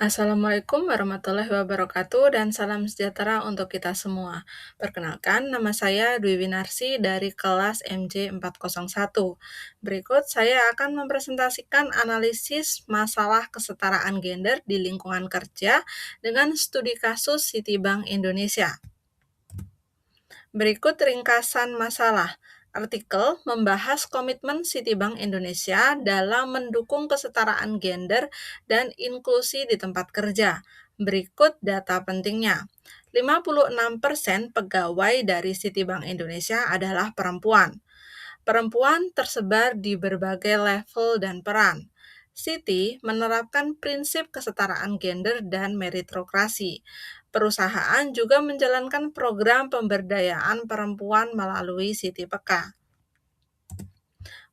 Assalamualaikum warahmatullahi wabarakatuh dan salam sejahtera untuk kita semua. Perkenalkan, nama saya Dwi Winarsi dari kelas MJ 401. Berikut saya akan mempresentasikan analisis masalah kesetaraan gender di lingkungan kerja dengan studi kasus Citibank Indonesia. Berikut ringkasan masalah. Artikel membahas komitmen Citibank Indonesia dalam mendukung kesetaraan gender dan inklusi di tempat kerja. Berikut data pentingnya. 56% pegawai dari Citibank Indonesia adalah perempuan. Perempuan tersebar di berbagai level dan peran. Siti menerapkan prinsip kesetaraan gender dan meritokrasi. Perusahaan juga menjalankan program pemberdayaan perempuan melalui Siti Peka.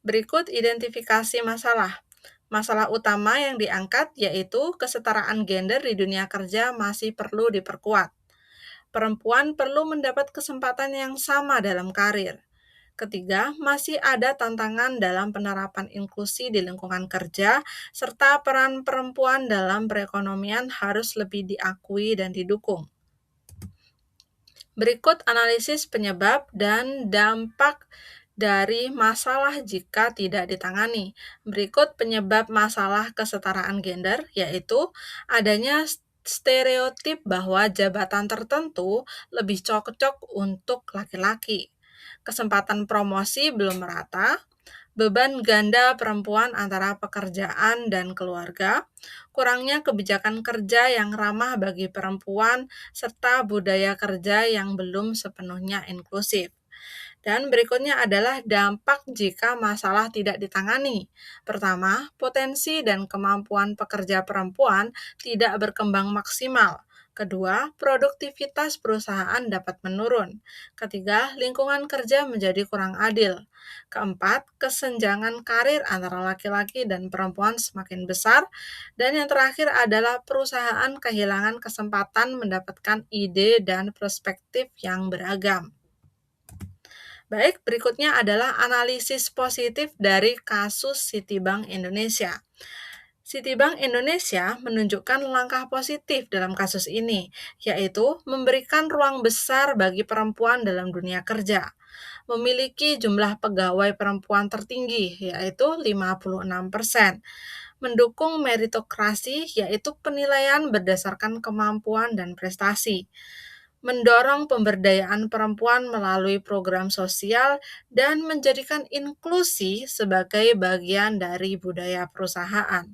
Berikut identifikasi masalah. Masalah utama yang diangkat yaitu kesetaraan gender di dunia kerja masih perlu diperkuat. Perempuan perlu mendapat kesempatan yang sama dalam karir. Ketiga, masih ada tantangan dalam penerapan inklusi di lingkungan kerja, serta peran perempuan dalam perekonomian harus lebih diakui dan didukung. Berikut analisis penyebab dan dampak dari masalah jika tidak ditangani. Berikut penyebab masalah kesetaraan gender, yaitu adanya stereotip bahwa jabatan tertentu lebih cocok untuk laki-laki. Kesempatan promosi belum merata, beban ganda perempuan antara pekerjaan dan keluarga, kurangnya kebijakan kerja yang ramah bagi perempuan, serta budaya kerja yang belum sepenuhnya inklusif. Dan berikutnya adalah dampak jika masalah tidak ditangani. Pertama, potensi dan kemampuan pekerja perempuan tidak berkembang maksimal. Kedua, produktivitas perusahaan dapat menurun. Ketiga, lingkungan kerja menjadi kurang adil. Keempat, kesenjangan karir antara laki-laki dan perempuan semakin besar. Dan yang terakhir adalah perusahaan kehilangan kesempatan mendapatkan ide dan perspektif yang beragam. Baik, berikutnya adalah analisis positif dari kasus Citibank Indonesia. Citibank Indonesia menunjukkan langkah positif dalam kasus ini, yaitu memberikan ruang besar bagi perempuan dalam dunia kerja. Memiliki jumlah pegawai perempuan tertinggi, yaitu 56%. Mendukung meritokrasi, yaitu penilaian berdasarkan kemampuan dan prestasi. Mendorong pemberdayaan perempuan melalui program sosial dan menjadikan inklusi sebagai bagian dari budaya perusahaan.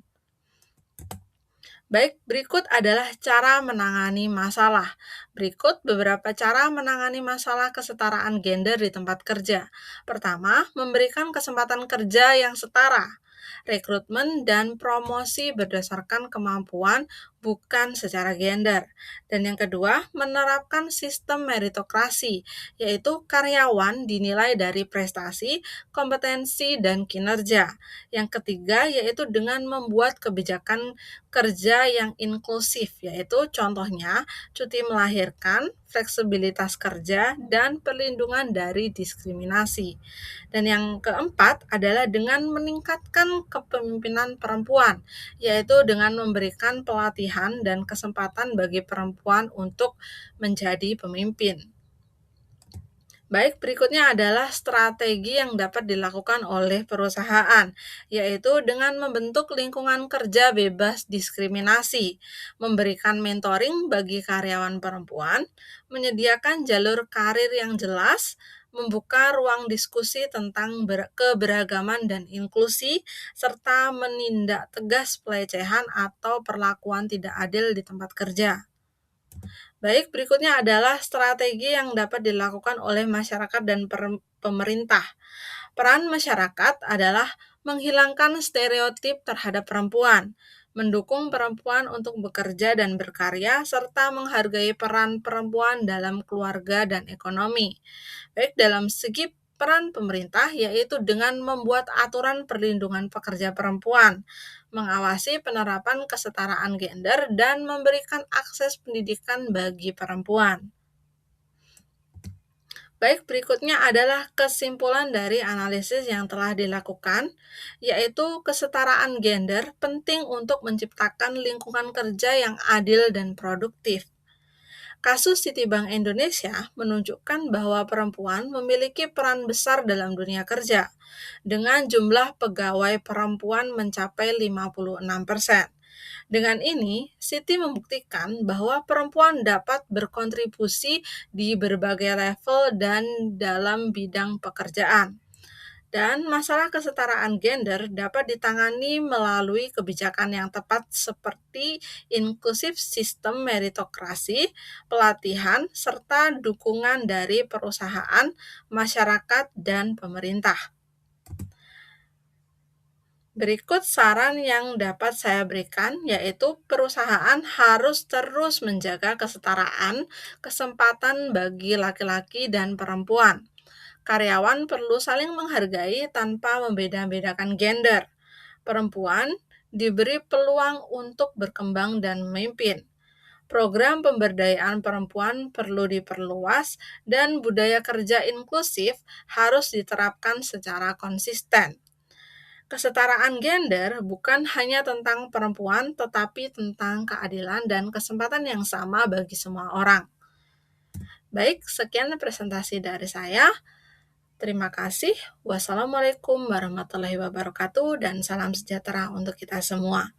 Baik, berikut adalah cara menangani masalah. Berikut beberapa cara menangani masalah kesetaraan gender di tempat kerja. Pertama, memberikan kesempatan kerja yang setara. Rekrutmen dan promosi berdasarkan kemampuan, bukan secara gender. Dan yang kedua, menerapkan sistem meritokrasi, yaitu karyawan dinilai dari prestasi, kompetensi, dan kinerja. Yang ketiga, yaitu dengan membuat kebijakan kerja yang inklusif, yaitu contohnya cuti melahirkan, fleksibilitas kerja, dan perlindungan dari diskriminasi. Dan yang keempat adalah dengan meningkatkan kepemimpinan perempuan, yaitu dengan memberikan pelatihan dan kesempatan bagi perempuan untuk menjadi pemimpin. Baik, berikutnya adalah strategi yang dapat dilakukan oleh perusahaan, yaitu dengan membentuk lingkungan kerja bebas diskriminasi, memberikan mentoring bagi karyawan perempuan, menyediakan jalur karir yang jelas, membuka ruang diskusi tentang keberagaman dan inklusi, serta menindak tegas pelecehan atau perlakuan tidak adil di tempat kerja. Baik, berikutnya adalah strategi yang dapat dilakukan oleh masyarakat dan pemerintah. Peran masyarakat adalah menghilangkan stereotip terhadap perempuan, mendukung perempuan untuk bekerja dan berkarya, serta menghargai peran perempuan dalam keluarga dan ekonomi. Baik dalam segi peran pemerintah, yaitu dengan membuat aturan perlindungan pekerja perempuan, mengawasi penerapan kesetaraan gender, dan memberikan akses pendidikan bagi perempuan. Baik, berikutnya adalah kesimpulan dari analisis yang telah dilakukan, yaitu kesetaraan gender penting untuk menciptakan lingkungan kerja yang adil dan produktif. Kasus Citibank Indonesia menunjukkan bahwa perempuan memiliki peran besar dalam dunia kerja, dengan jumlah pegawai perempuan mencapai 56%. Dengan ini, Siti membuktikan bahwa perempuan dapat berkontribusi di berbagai level dan dalam bidang pekerjaan. Dan masalah kesetaraan gender dapat ditangani melalui kebijakan yang tepat seperti inklusif sistem meritokrasi, pelatihan, serta dukungan dari perusahaan, masyarakat, dan pemerintah. Berikut saran yang dapat saya berikan, yaitu perusahaan harus terus menjaga kesetaraan kesempatan bagi laki-laki dan perempuan. Karyawan perlu saling menghargai tanpa membeda-bedakan gender. Perempuan diberi peluang untuk berkembang dan memimpin. Program pemberdayaan perempuan perlu diperluas dan budaya kerja inklusif harus diterapkan secara konsisten. Kesetaraan gender bukan hanya tentang perempuan, tetapi tentang keadilan dan kesempatan yang sama bagi semua orang. Baik, sekian presentasi dari saya. Terima kasih. Wassalamualaikum warahmatullahi wabarakatuh, dan salam sejahtera untuk kita semua.